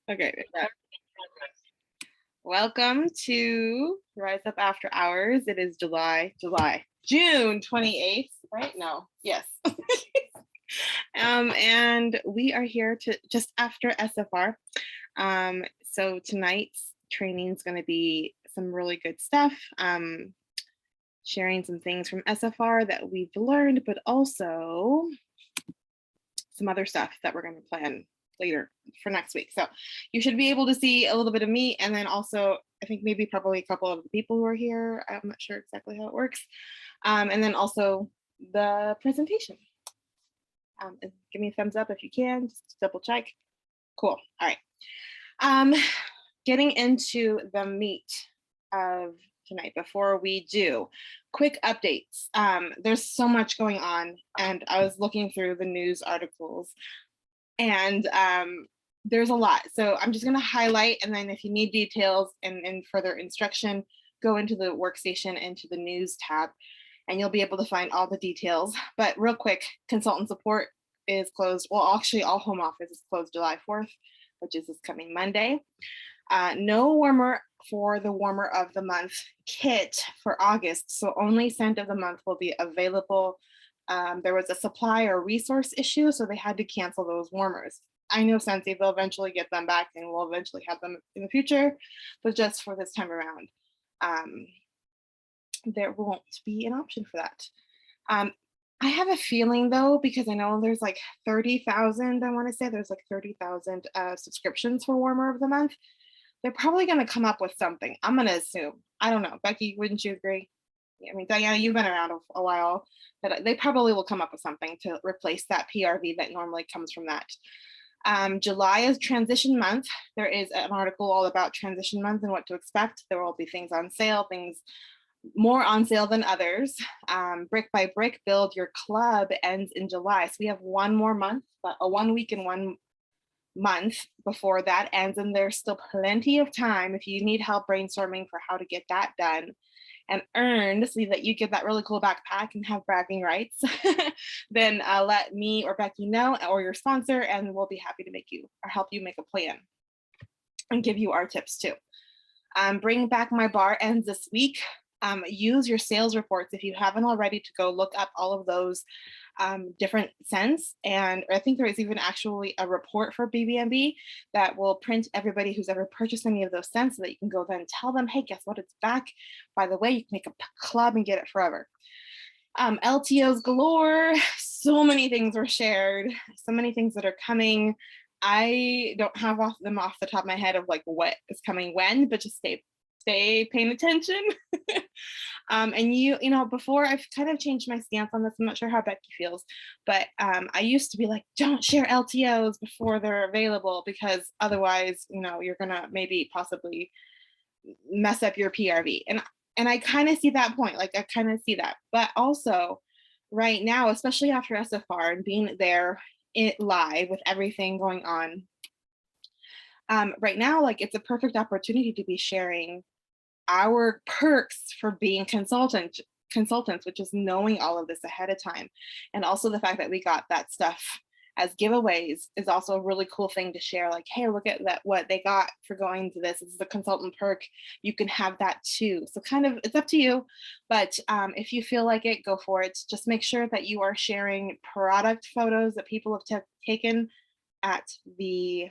Okay. Welcome to Rise Up After Hours. It is June 28th, right? No, yes. And we are here to just after SFR. So tonight's training is going to be some really good stuff. Sharing some things from SFR that we've learned, but also some other stuff that we're going to plan later for next week. So you should be able to see a little bit of me, and then also I think maybe probably a couple of the people who are here. I'm not sure exactly how it works. And then also the presentation. Give me a thumbs up if you can, just double check. Cool. All right. Getting into the meat of tonight, before we do, quick updates. There's so much going on, and I was looking through the news articles, and there's a lot. So I'm just going to highlight, and then if you need details and further instruction, go into the workstation, into the news tab, and you'll be able to find all the details. But real quick, consultant support is closed. Well, actually, all home office is closed July 4th, which is this coming Monday. No warmer for the warmer of the month kit for August, so only scent of the month will be available. There was a supply or resource issue, so they had to cancel those warmers. I know Scentsy, they'll eventually get them back and we'll eventually have them in the future, but just for this time around, there won't be an option for that. I have a feeling though, because I know there's like 30,000, I want to say there's like 30,000 subscriptions for warmer of the month. They're probably going to come up with something. I'm going to assume. I don't know. Becky, wouldn't you agree? I mean, Diana, you've been around a while, but they probably will come up with something to replace that PRV that normally comes from that. July is transition month. There is an article all about transition month and what to expect. There will be things on sale, things more on sale than others. Brick by Brick Build Your Club ends in July. So we have one more month, but a 1 week and 1 month before that ends, and there's still plenty of time if you need help brainstorming for how to get that done and earned so that you get that really cool backpack and have bragging rights. Then let me or Becky know, or your sponsor, and we'll be happy to make you or help you make a plan and give you our tips too. Bring Back My Bar ends this week. Use your sales reports if you haven't already to go look up all of those different scents. And I think there is even actually a report for BBMB that will print everybody who's ever purchased any of those scents so that you can go then tell them, hey, guess what, it's back. By the way, you can make a club and get it forever. LTOs galore. So many things were shared, so many things that are coming. I don't have them off the top of my head of like what is coming when, but just stay paying attention. And you know, before I've kind of changed my stance on this. I'm not sure how Becky feels, but I used to be like, don't share LTOs before they're available, because otherwise, you know, you're gonna maybe possibly mess up your PRV. And I kind of see that point. Like I kind of see that, but also right now, especially after SFR and being there live with everything going on, right now, like it's a perfect opportunity to be sharing our perks for being consultants, which is knowing all of this ahead of time. And also the fact that we got that stuff as giveaways is also a really cool thing to share. Like, hey, look at that, what they got for going to this. This is the consultant perk. You can have that too. So kind of, it's up to you. But if you feel like it, go for it. Just make sure that you are sharing product photos that people have taken at the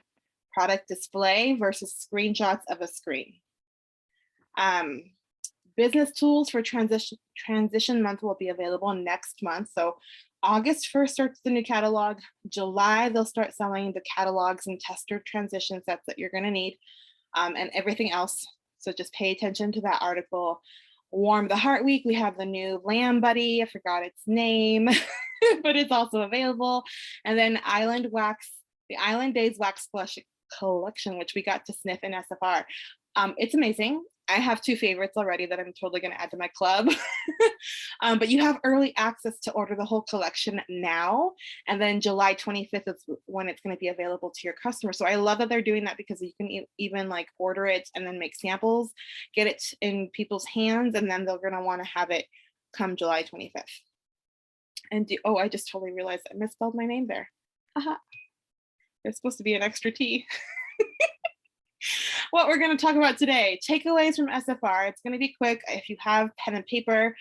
product display versus screenshots of a screen. Business tools for transition month will be available next month. So August 1st starts the new catalog. July, they'll start selling the catalogs and tester transition sets that you're going to need, and everything else. So just pay attention to that article. Warm the Heart Week, we have the new Lamb Buddy. I forgot its name, but it's also available. And then Island Days Wax Blush collection, which we got to sniff in SFR. It's amazing. I have 2 favorites already that I'm totally going to add to my club. But you have early access to order the whole collection now. And then July 25th is when it's going to be available to your customers. So I love that they're doing that, because you can even like order it and then make samples, get it in people's hands, and then they're going to want to have it come July 25th. And oh, I just totally realized I misspelled my name there. There's supposed to be an extra T. what we're going to talk about today. Takeaways from SFR. It's going to be quick. If you have pen and paper,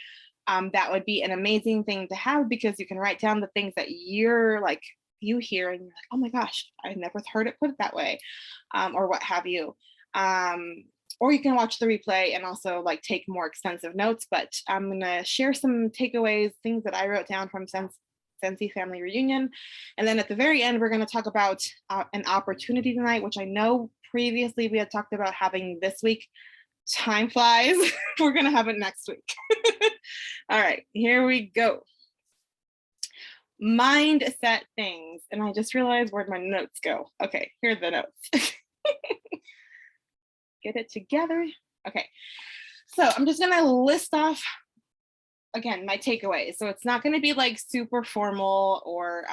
that would be an amazing thing to have, because you can write down the things that you're like, you hear and you're like, oh my gosh, I never heard it put that way, or what have you. Or you can watch the replay and also like take more extensive notes, but I'm gonna share some takeaways, things that I wrote down from Sensi Family Reunion. And then at the very end, we're gonna talk about an opportunity tonight, which I know previously we had talked about having this week. Time flies. We're gonna have it next week. All right, here we go. Mindset things. And I just realized where'd my notes go. Okay, here are the notes. Get it together. Okay, so I'm just gonna list off again my takeaways. So it's not gonna be like super formal or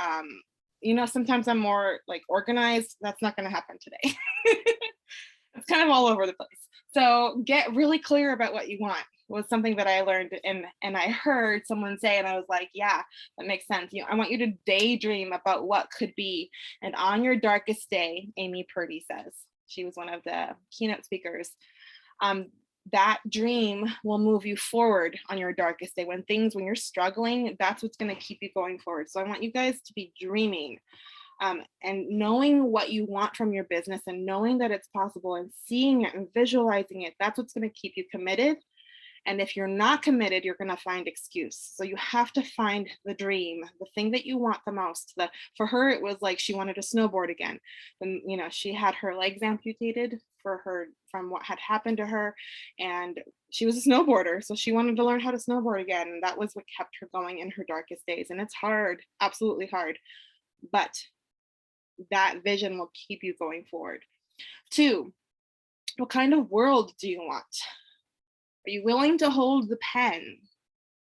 sometimes I'm more like organized. That's not gonna happen today. It's kind of all over the place. So get really clear about what you want was something that I learned, and I heard someone say, and I was like, yeah, that makes sense. I want you to daydream about what could be. And on your darkest day, Amy Purdy says, she was one of the keynote speakers, that dream will move you forward on your darkest day. When you're struggling, that's what's going to keep you going forward. So I want you guys to be dreaming. And knowing what you want from your business and knowing that it's possible and seeing it and visualizing it, that's what's going to keep you committed. And if you're not committed, you're going to find excuse. So you have to find the dream, the thing that you want the most. For her, it was like she wanted to snowboard again. And she had her legs amputated from what had happened to her, and she was a snowboarder, so she wanted to learn how to snowboard again. And that was what kept her going in her darkest days. And it's hard, absolutely hard, but that vision will keep you going forward. 2, what kind of world do you want? Are you willing to hold the pen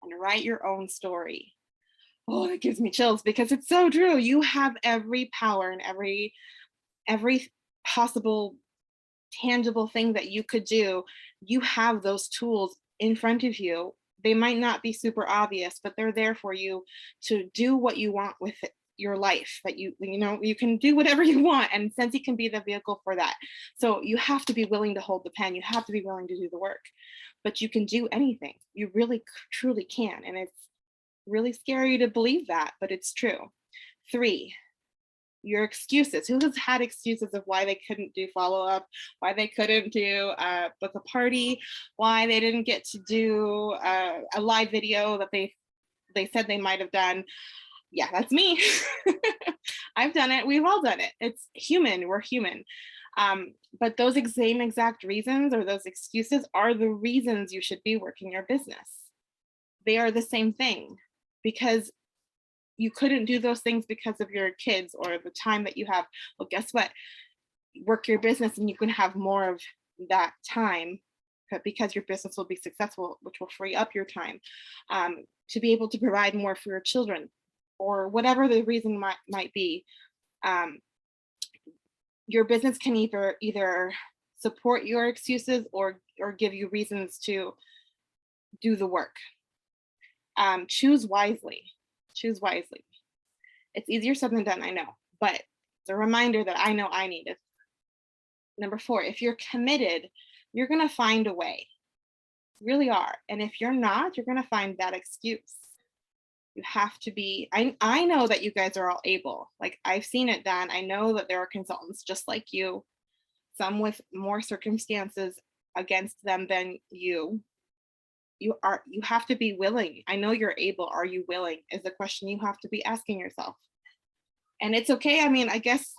and write your own story? Oh, it gives me chills because it's so true. You have every power and every possible tangible thing that you could do. You have those tools in front of you. They might not be super obvious, but they're there for you to do what you want with it. Your life, that you can do whatever you want, and Sensi can be the vehicle for that. So you have to be willing to hold the pen. You have to be willing to do the work, but you can do anything. You really truly can, and it's really scary to believe that, but it's true. 3, your excuses. Who has had excuses of why they couldn't do follow-up, why they couldn't do book a party, why they didn't get to do a live video that they said they might have done? Yeah, that's me. I've done it. We've all done it. It's human. We're human. But those same exact reasons or those excuses are the reasons you should be working your business. They are the same thing, because you couldn't do those things because of your kids or the time that you have. Well, guess what? Work your business and you can have more of that time, because your business will be successful, which will free up your time to be able to provide more for your children, or whatever the reason might be. Your business can either support your excuses or give you reasons to do the work. Choose wisely. Choose wisely. It's easier said than done, I know, but it's a reminder that I know I need it. Number 4, if you're committed, you're going to find a way. You really are. And if you're not, you're going to find that excuse. You have to be, I know that you guys are all able. Like, I've seen it done. I know that there are consultants just like you, some with more circumstances against them than you. You have to be willing. I know you're able. Are you willing? Is the question you have to be asking yourself. And it's okay. I mean, I guess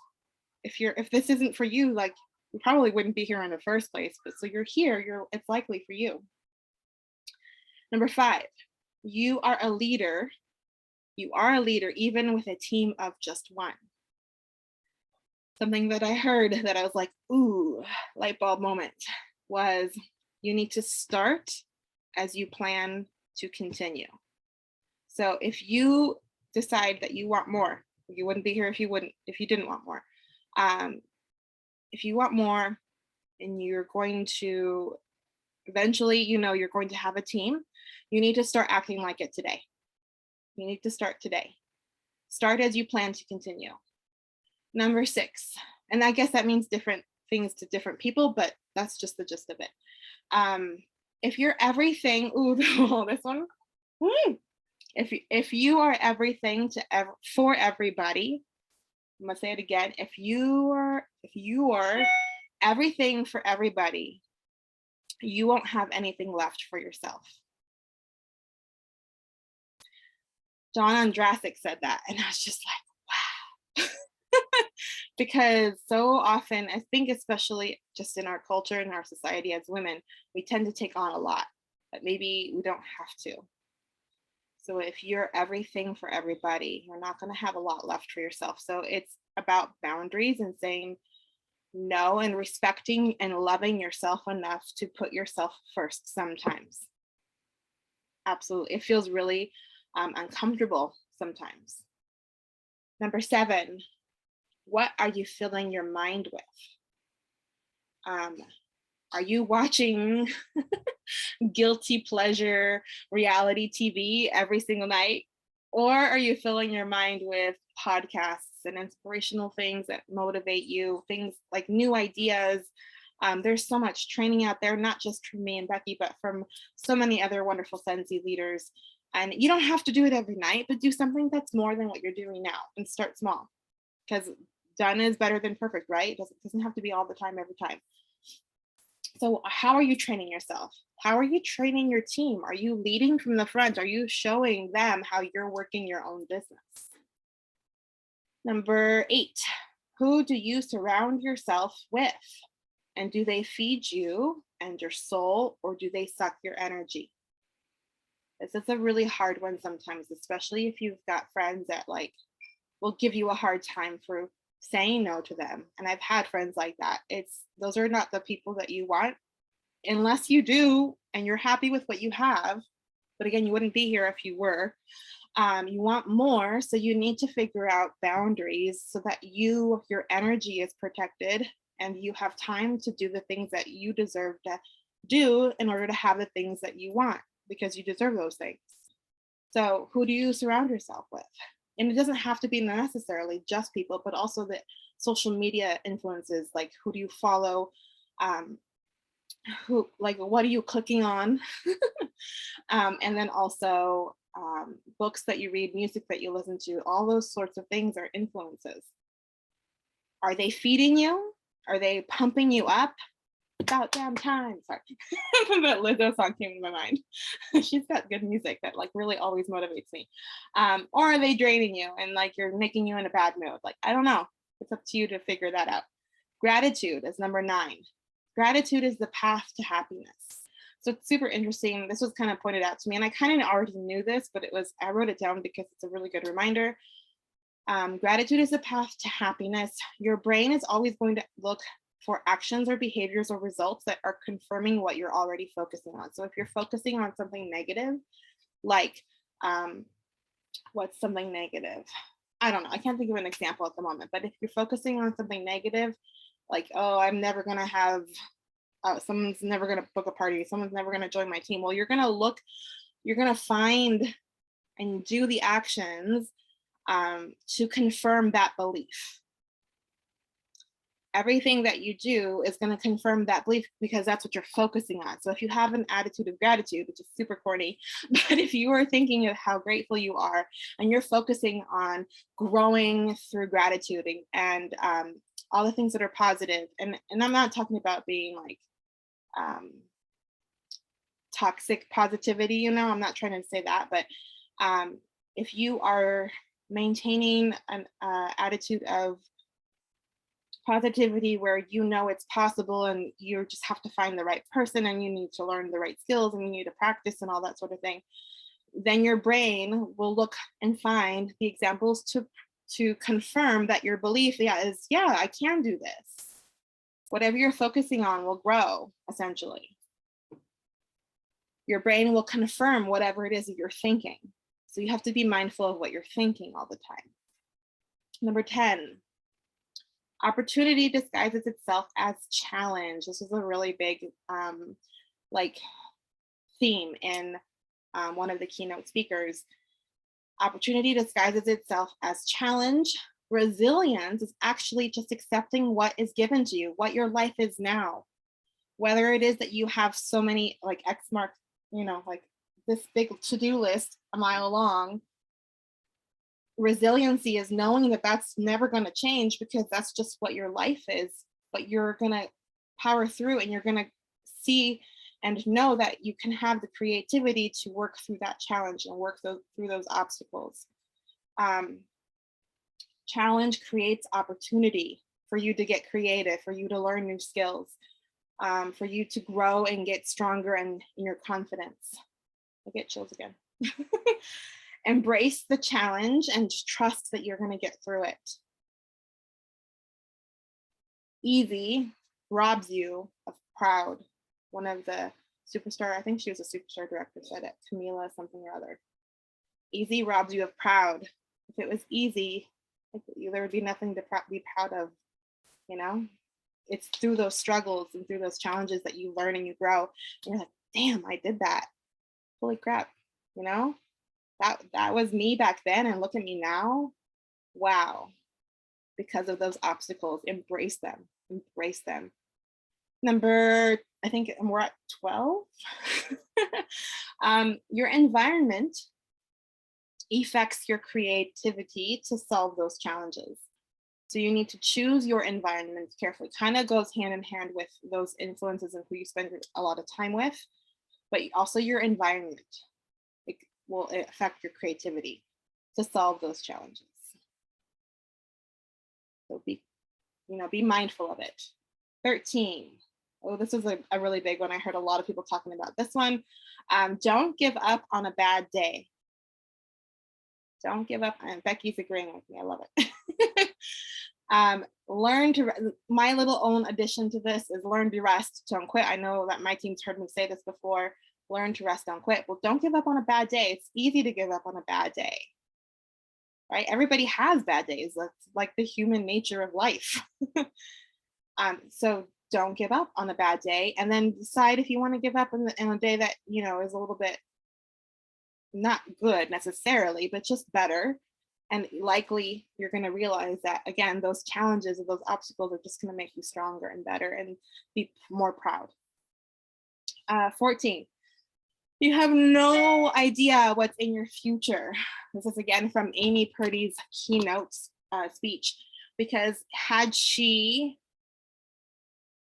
if this isn't for you, like, you probably wouldn't be here in the first place, but so you're here, it's likely for you. Number 5, you are a leader. You are a leader, even with a team of just 1. Something that I heard that I was like, ooh, light bulb moment, was you need to start as you plan to continue. So if you decide that you want more, you wouldn't be here if you didn't want more. If you want more and you're going to eventually, you're going to have a team, you need to start acting like it today. You need to start today. Start as you plan to continue. Number 6, and I guess that means different things to different people, but that's just the gist of it. Um, if you're everything, ooh, this one, woo. If you are everything for everybody, I'm gonna say it again. If you are everything for everybody, you won't have anything left for yourself. John Ondrasik said that, and I was just like, wow. Because so often, I think, especially just in our culture and our society as women, we tend to take on a lot, but maybe we don't have to. So if you're everything for everybody, you're not going to have a lot left for yourself. So it's about boundaries and saying no and respecting and loving yourself enough to put yourself first sometimes. Absolutely. It feels really uncomfortable sometimes. Number 7, what are you filling your mind with? Are you watching guilty pleasure reality TV every single night? Or are you filling your mind with podcasts and inspirational things that motivate you, things like new ideas? There's so much training out there, not just from me and Becky, but from so many other wonderful Sensi leaders. And you don't have to do it every night, but do something that's more than what you're doing now and start small, because done is better than perfect, right? It doesn't have to be all the time, every time. So how are you training yourself? How are you training your team? Are you leading from the front? Are you showing them how you're working your own business? Number 8, who do you surround yourself with? And do they feed you and your soul, or do they suck your energy? This is a really hard one sometimes, especially if you've got friends that will give you a hard time for saying no to them. And I've had friends like that. Those are not the people that you want, unless you do and you're happy with what you have. But again, you wouldn't be here if you were. You want more, so you need to figure out boundaries so that your energy is protected and you have time to do the things that you deserve to do in order to have the things that you want, because you deserve those things. So who do you surround yourself with? And it doesn't have to be necessarily just people, but also the social media influences, like who do you follow? What are you clicking on? And then also books that you read, music that you listen to, all those sorts of things are influences. Are they feeding you? Are they pumping you up? About damn time. Sorry. That Lizzo song came to my mind. She's got good music that really always motivates me. Or are they draining you and you're making you in a bad mood? I don't know. It's up to you to figure that out. Gratitude is number 9. Gratitude is the path to happiness. So it's super interesting. This was kind of pointed out to me, and I kind of already knew this, but I wrote it down because it's a really good reminder. Gratitude is the path to happiness. Your brain is always going to look for actions or behaviors or results that are confirming what you're already focusing on. So if you're focusing on something negative, what's something negative? I don't know. I can't think of an example at the moment, but if you're focusing on something negative, I'm never going to have, someone's never going to book a party, someone's never going to join my team. Well, you're going to find and do the actions to confirm that belief. Everything that you do is going to confirm that belief, because that's what you're focusing on. So if you have an attitude of gratitude, which is super corny, but if you are thinking of how grateful you are and you're focusing on growing through gratitude and all the things that are positive, and I'm not talking about being toxic positivity, I'm not trying to say that, but if you are maintaining an attitude of positivity where it's possible and you just have to find the right person and you need to learn the right skills and you need to practice and all that sort of thing, then your brain will look and find the examples to confirm that your belief is, I can do this. Whatever you're focusing on will grow, essentially. Your brain will confirm whatever it is that you're thinking. So you have to be mindful of what you're thinking all the time. Number 10, opportunity disguises itself as challenge. This is a really big theme in one of the keynote speakers. Opportunity disguises itself as challenge. Resilience is actually just accepting what is given to you, what your life is now. Whether it is that you have so many like X mark, like this big to-do list a mile long. Resiliency is knowing that that's never going to change because that's just what your life is, but you're going to power through, and you're going to see and know that you can have the creativity to work through that challenge and work through those obstacles. Challenge creates opportunity for you to get creative, for you to learn new skills, for you to grow and get stronger in your confidence. I get chills again. Embrace the challenge and just trust that you're going to get through it. Easy robs you of proud. One of the superstar, I think she was a superstar director, said it, Camila something or other. Easy robs you of proud. If it was easy, there would be nothing to be proud of, It's through those struggles and through those challenges that you learn and you grow. And you're like, damn, I did that. Holy crap, That was me back then, and look at me now. Wow. Because of those obstacles, embrace them. Embrace them. Number, I think we're at 12. Your environment affects your creativity to solve those challenges. So you need to choose your environment carefully. Kind of goes hand in hand with those influences and who you spend a lot of time with, but also your environment. It will affect your creativity to solve those challenges. So be mindful of it. 13. Oh, this is a really big one. I heard a lot of people talking about this one. Don't give up on a bad day. Don't give up. And Becky's agreeing with me. I love it. My little own addition to this is learn to rest, don't quit. I know that my team's heard me say this before. Learn to rest, don't quit. Well, don't give up on a bad day. It's easy to give up on a bad day, right? Everybody has bad days. That's like the human nature of life. So don't give up on a bad day, and then decide if you want to give up in a day that, is a little bit not good necessarily, but just better. And likely you're going to realize that, again, those challenges or those obstacles are just going to make you stronger and better and be more proud. 14. You have no idea what's in your future. This is again from Amy Purdy's keynote speech, because had she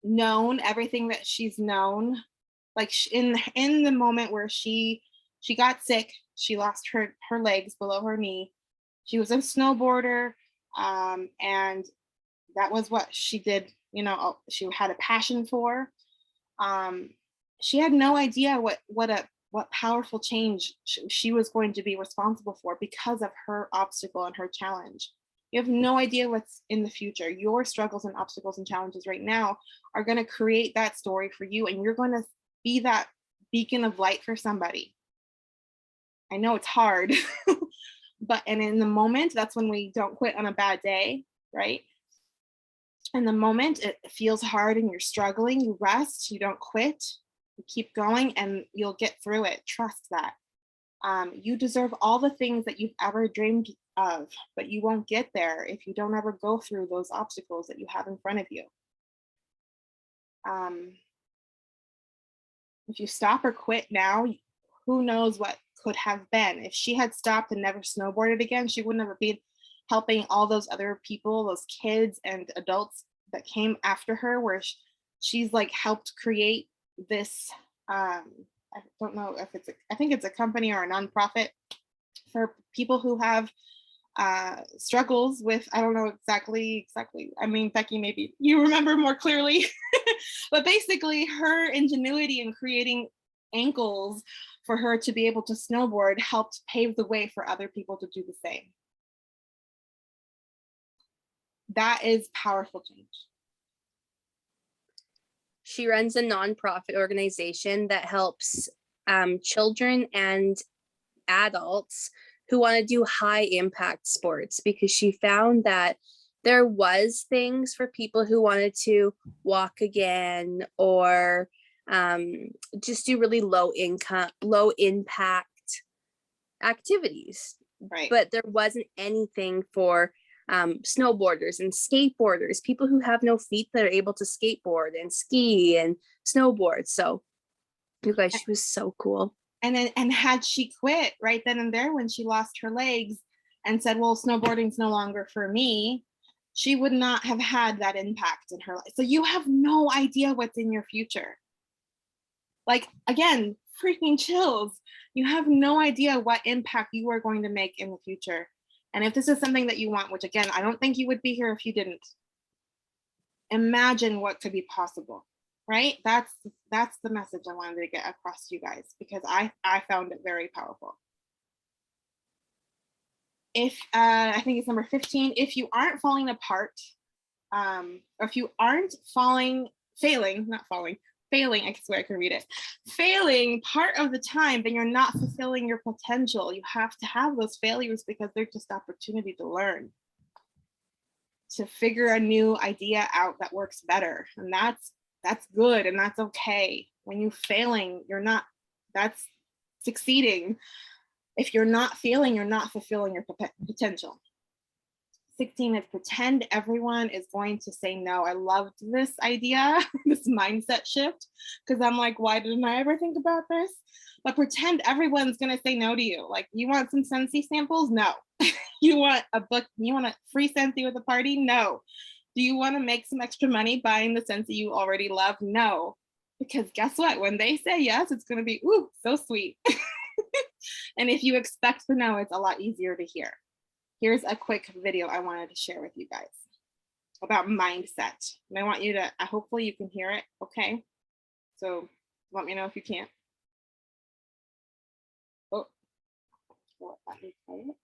known everything that she's known, like in the moment where she got sick, she lost her legs below her knee. She was a snowboarder, and that was what she did. She had a passion for. She had no idea what powerful change she was going to be responsible for because of her obstacle and her challenge. You have no idea what's in the future. Your struggles and obstacles and challenges right now are going to create that story for you, and you're going to be that beacon of light for somebody. I know it's hard, and in the moment, that's when we don't quit on a bad day, right? In the moment, it feels hard and you're struggling, you rest, you don't quit, you keep going, and you'll get through it. Trust that. You deserve all the things that you've ever dreamed of, but you won't get there if you don't ever go through those obstacles that you have in front of you. If you stop or quit now, who knows what could have been. If she had stopped and never snowboarded again, she wouldn't have been helping all those other people, those kids and adults that came after her, where she's like helped create this, I don't know if I think it's a company or a nonprofit for people who have struggles with, I don't know exactly. I mean, Becky, maybe you remember more clearly, but basically her ingenuity in creating ankles for her to be able to snowboard helped pave the way for other people to do the same. That is powerful change. She runs a nonprofit organization that helps children and adults who want to do high impact sports, because she found that there was things for people who wanted to walk again or just do really low impact activities. Right. But there wasn't anything for snowboarders and skateboarders, people who have no feet that are able to skateboard and ski and snowboard. So you guys, she was so cool. And had she quit right then and there when she lost her legs and said, well, snowboarding's no longer for me, she would not have had that impact in her life. So you have no idea what's in your future. Like, again, freaking chills. You have no idea what impact you are going to make in the future. And if this is something that you want, which again, I don't think you would be here if you didn't, imagine what could be possible, right? That's the message I wanted to get across to you guys, because I found it very powerful. If I think it's number 15, if you aren't falling apart, or if you aren't failing, I swear I can read it, failing part of the time, then you're not fulfilling your potential. You have to have those failures because they're just opportunity to learn, to figure a new idea out that works better. And that's good and that's okay. When you're failing, that's succeeding. If you're not failing, you're not fulfilling your potential. 16 is pretend everyone is going to say no. I loved this idea, this mindset shift, because I'm like, why didn't I ever think about this? But pretend everyone's going to say no to you. Like, you want some Scentsy samples? No. You want a book? You want a free Scentsy with a party? No. Do you want to make some extra money buying the Scentsy you already love? No. Because guess what? When they say yes, it's going to be, ooh, so sweet. And if you expect the no, it's a lot easier to hear. Here's a quick video I wanted to share with you guys about mindset. And I want you to, hopefully you can hear it, okay? So let me know if you can't. Oh, let me play it.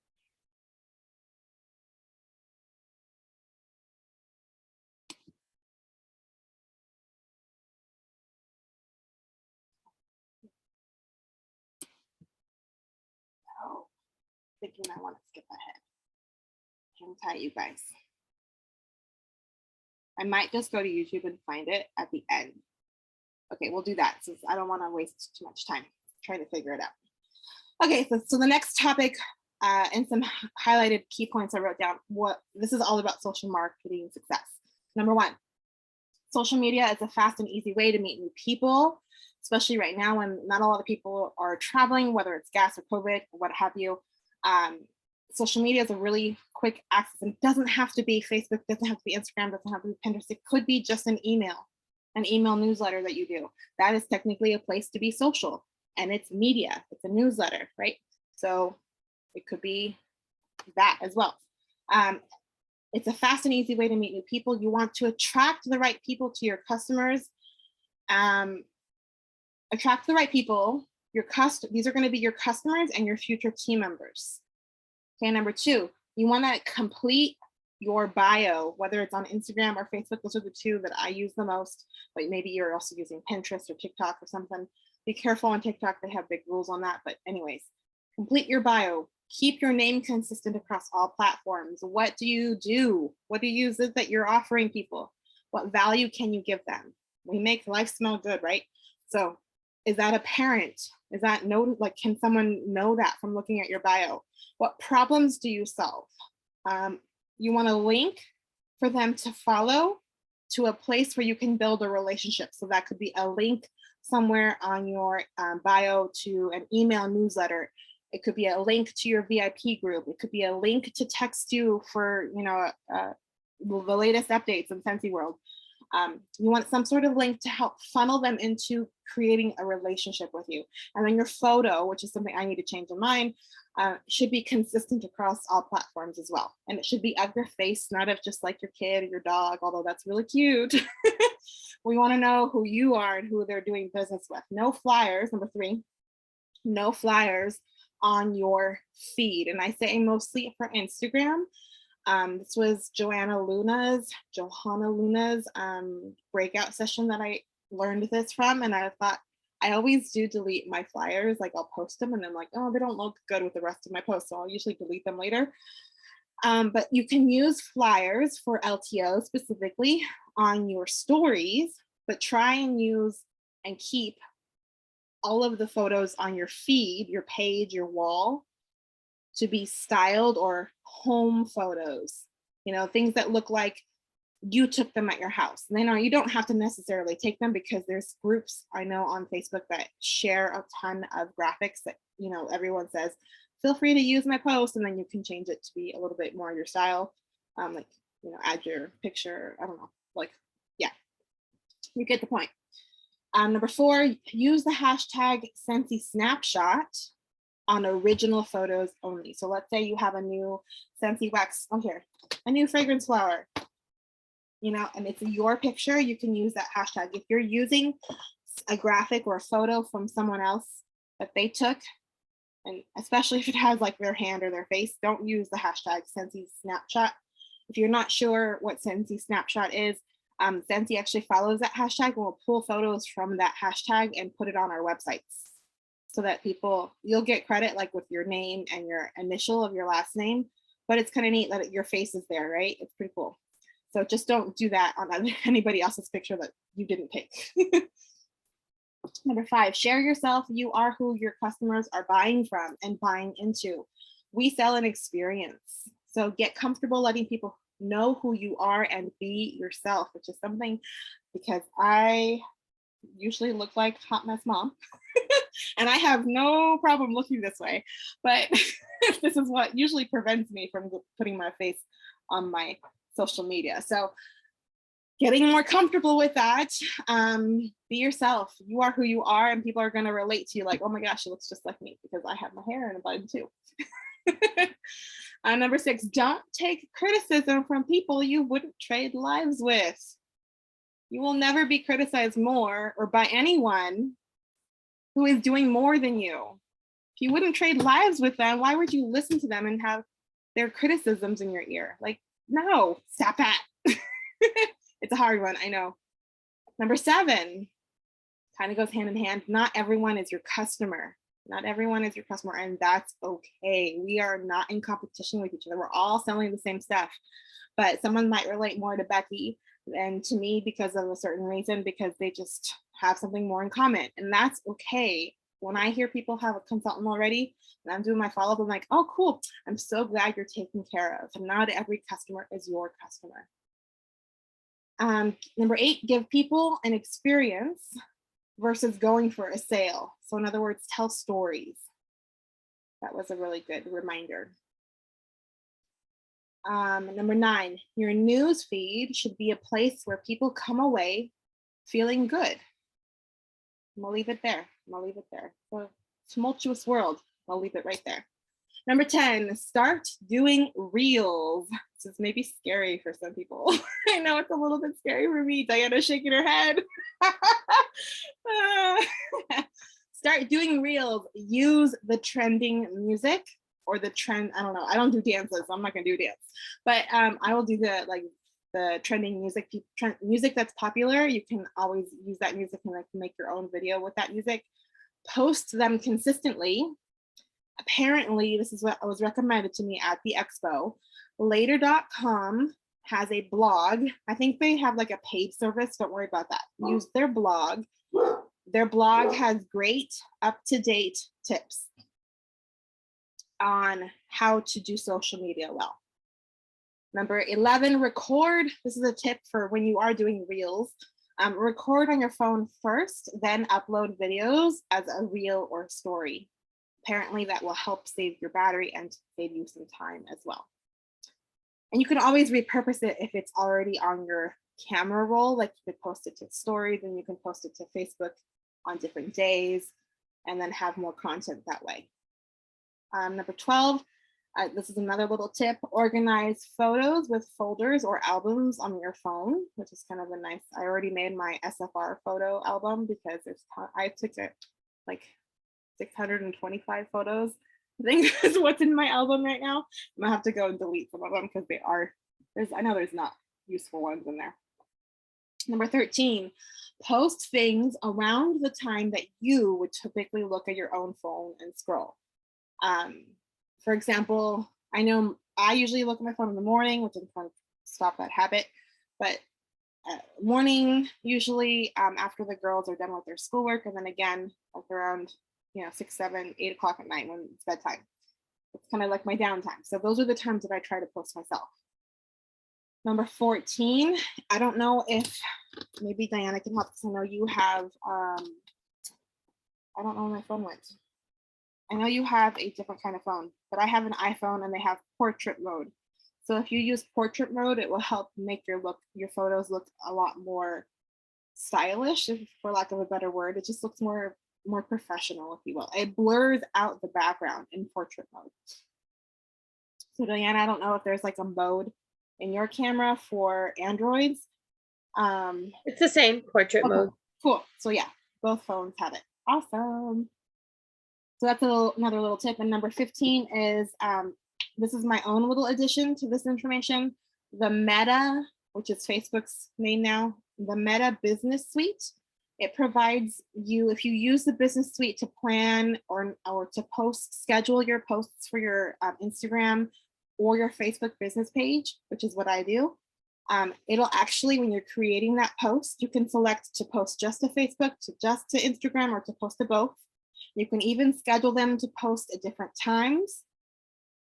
Oh, thinking I want to skip ahead. Hang tight, you guys. I might just go to YouTube and find it at the end. Okay, we'll do that since I don't want to waste too much time trying to figure it out. Okay, so the next topic and some highlighted key points I wrote down. This is all about social marketing success. Number 1, social media is a fast and easy way to meet new people, especially right now when not a lot of people are traveling, whether it's gas or COVID or what have you. Social media is a really quick access, and it doesn't have to be Facebook, doesn't have to be Instagram, doesn't have to be Pinterest. It could be just an email newsletter that you do. That is technically a place to be social, and it's media, it's a newsletter, right? So it could be that as well. It's a fast and easy way to meet new people. You want to attract the right people to your customers. Attract the right people. These are going to be your customers and your future team members. Okay, number 2, you want to complete your bio, whether it's on Instagram or Facebook. Those are the 2 that I use the most, but maybe you're also using Pinterest or TikTok or something. Be careful on TikTok, they have big rules on that. But anyways, complete your bio. Keep your name consistent across all platforms. What do you do? What do you use that you're offering people? What value can you give them? We make life smell good, right? So is that apparent? Is that can someone know that from looking at your bio? What problems do you solve? You want a link for them to follow to a place where you can build a relationship. So that could be a link somewhere on your bio to an email newsletter. It could be a link to your VIP group. It could be a link to text you for the latest updates in Scentsy World. You want some sort of link to help funnel them into creating a relationship with you. And then your photo, which is something I need to change in mine, should be consistent across all platforms as well. And it should be of your face, not of just like your kid or your dog, although that's really cute. We want to know who you are and who they're doing business with. No flyers, number 3, no flyers on your feed. And I say mostly for Instagram. This was Johanna Luna's breakout session that I learned this from. And I thought, I always do delete my flyers. Like I'll post them and then like, oh, they don't look good with the rest of my posts. So I'll usually delete them later. But you can use flyers for LTO specifically on your stories, but try and use and keep all of the photos on your feed, your page, your wall, to be styled or home photos. things that look like you took them at your house. And you don't have to necessarily take them, because there's groups I know on Facebook that share a ton of graphics that, everyone says, feel free to use my post, and then you can change it to be a little bit more your style. Like, add your picture. I don't know. Like, yeah, you get the point. Number 4, use the hashtag Scentsy Snapshot on original photos only. So let's say you have a new Scentsy wax, a new fragrance flower, and it's your picture, you can use that hashtag. If you're using a graphic or a photo from someone else that they took, and especially if it has like their hand or their face, don't use the hashtag Scentsy Snapshot. If you're not sure what Scentsy Snapshot is, Scentsy actually follows that hashtag and will pull photos from that hashtag and put it on our websites, so that you'll get credit like with your name and your initial of your last name, but it's kind of neat that your face is there, right? It's pretty cool. So just don't do that on anybody else's picture that you didn't take. Number 5, share yourself. You are who your customers are buying from and buying into. We sell an experience. So get comfortable letting people know who you are and be yourself, which is something, because I usually look like hot mess mom and I have no problem looking this way, but this is what usually prevents me from putting my face on my social media. So getting more comfortable with that. Be yourself. You are who you are, and people are going to relate to you like, oh my gosh, she looks just like me, because I have my hair in a bun too. Number 6, don't take criticism from people you wouldn't trade lives with. You will never be criticized more or by anyone who is doing more than you. If you wouldn't trade lives with them, why would you listen to them and have their criticisms in your ear? Like, no, stop that. It's a hard one, I know. Number 7, kind of goes hand in hand. Not everyone is your customer. Not everyone is your customer, and that's okay. We are not in competition with each other. We're all selling the same stuff, but someone might relate more to Becky than to me because of a certain reason, because they just have something more in common, and that's okay. When I hear people have a consultant already and I'm doing my follow-up, I'm like, oh, cool. I'm so glad you're taken care of. And not every customer is your customer. Number 8, give people an experience versus going for a sale. So in other words, tell stories. That was a really good reminder. Number 9, your news feed should be a place where people come away feeling good. I'm gonna leave it there. So, tumultuous world. I'll leave it right there. Number 10, start doing reels. This is maybe scary for some people. I know it's a little bit scary for me. Diana's shaking her head. Start doing reels. Use the trending music or the trend. I don't know. I don't do dances, so I'm not gonna do dance. But I will do the trending music. Music that's popular. You can always use that music and make your own video with that music. Post them consistently. Apparently, this is what was recommended to me at the expo. Later.com has a blog. I think they have like a paid service. Don't worry about that. Use their blog. Their blog has great up-to-date tips on how to do social media well. Number 11, record. This is a tip for when you are doing reels. Record on your phone first, then upload videos as a reel or story. Apparently that will help save your battery and save you some time as well. And you can always repurpose it if it's already on your camera roll, like you could post it to stories and you can post it to Facebook on different days and then have more content that way. Number 12, this is another little tip, organize photos with folders or albums on your phone, which is kind of a nice, I already made my SFR photo album because I took it like 625 photos, I think is what's in my album right now. I'm gonna have to go and delete some of them because I know there's not useful ones in there. Number 13, post things around the time that you would typically look at your own phone and scroll. For example, I know I usually look at my phone in the morning, which I'm trying to stop that habit, but morning, usually after the girls are done with their schoolwork, and then again, like around 6, 7, 8 o'clock at night when it's bedtime. It's kind of like my downtime. So those are the times that I try to post myself. Number 14, I don't know if maybe Diana can help because I know you have, I don't know where my phone went. I know you have a different kind of phone, but I have an iPhone and they have portrait mode. So if you use portrait mode, it will help make your photos look a lot more stylish, for lack of a better word. It just looks more professional, if you will. It blurs out the background in portrait mode. So Diana, I don't know if there's like a mode in your camera for Androids. It's the same portrait Okay, mode. cool. So yeah, both phones have it. Awesome. So that's another little tip. And number 15 is, this is my own little addition to this information. The Meta, which is Facebook's name now, the Meta Business Suite. It provides you, if you use the Business Suite to plan or to schedule your posts for your Instagram or your Facebook business page, which is what I do. It'll actually, when you're creating that post, you can select to post just to Facebook, just to Instagram, or to post to both. You can even schedule them to post at different times.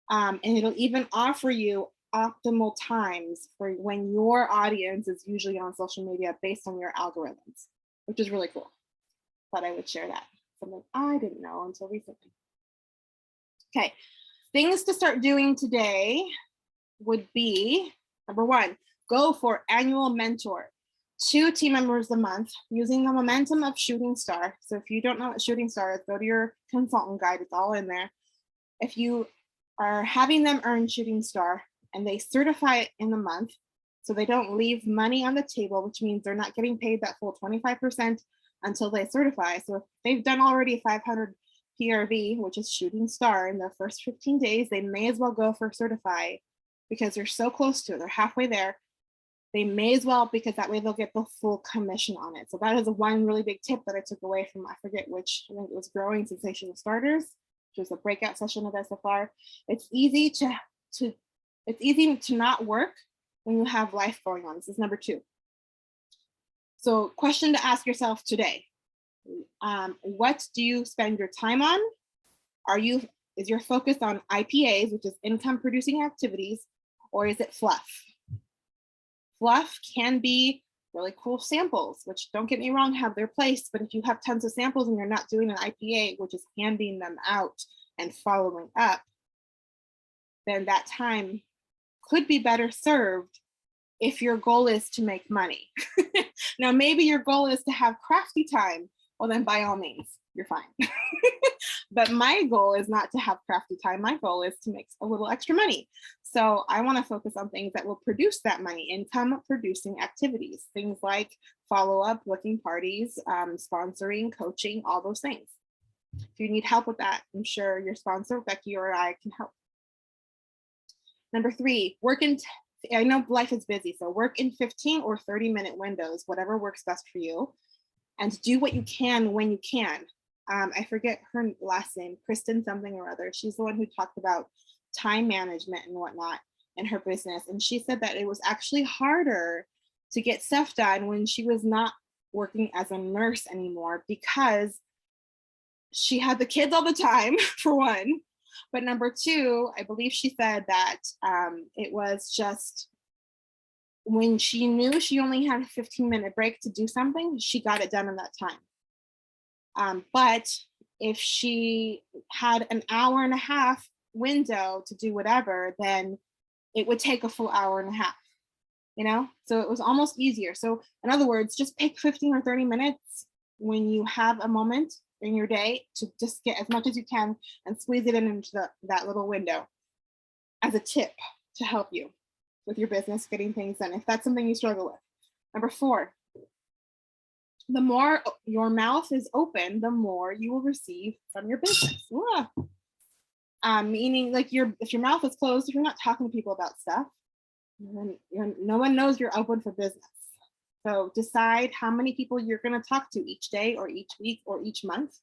And it'll even offer you optimal times for when your audience is usually on social media based on your algorithms, which is really cool. Thought I would share that. Something I didn't know until recently. Okay, things to start doing today would be, number 1, go for annual mentor. 2 team members a month using the momentum of Shooting Star. So if you don't know what Shooting Star is, go to your consultant guide, it's all in there. If you are having them earn Shooting Star and they certify it in the month, so they don't leave money on the table, which means they're not getting paid that full 25% until they certify. So if they've done already 500 PRV, which is Shooting Star, in their first 15 days, they may as well go for certify because they're so close to it, they're halfway there. They may as well, because that way they'll get the full commission on it. So that is one really big tip that I took away from, I forget which, I think it was Growing Sensational Starters, which was a breakout session of SFR. It's easy to not work when you have life going on. This is number 2. So question to ask yourself today, what do you spend your time on? Is your focus on IPAs, which is income producing activities, or is it fluff? Fluff can be really cool samples, which, don't get me wrong, have their place, but if you have tons of samples and you're not doing an IPA, which is handing them out and following up, then that time could be better served if your goal is to make money. Now, maybe your goal is to have crafty time. Well, then by all means, you're fine. But my goal is not to have crafty time. My goal is to make a little extra money. So I want to focus on things that will produce that money, income producing activities, things like follow-up, booking parties, sponsoring, coaching, all those things. If you need help with that, I'm sure your sponsor, Becky, or I can help. Number 3, I know life is busy, so work in 15 or 30-minute windows, whatever works best for you, and do what you can when you can. I forget her last name, Kristen something or other. She's the one who talked about time management and whatnot in her business. And she said that it was actually harder to get stuff done when she was not working as a nurse anymore, because she had the kids all the time, for one. But number 2, I believe she said that it was just when she knew she only had a 15-minute break to do something, she got it done in that time. But if she had an hour and a half window to do whatever, then it would take a full hour and a half, So it was almost easier. So in other words, just pick 15 or 30 minutes when you have a moment in your day to just get as much as you can and squeeze it into that little window as a tip to help you with your business, getting things done, if that's something you struggle with. Number 4, the more your mouth is open, the more you will receive from your business. Meaning, like, if your mouth is closed, if you're not talking to people about stuff, then no one knows you're open for business. So decide how many people you're going to talk to each day or each week or each month.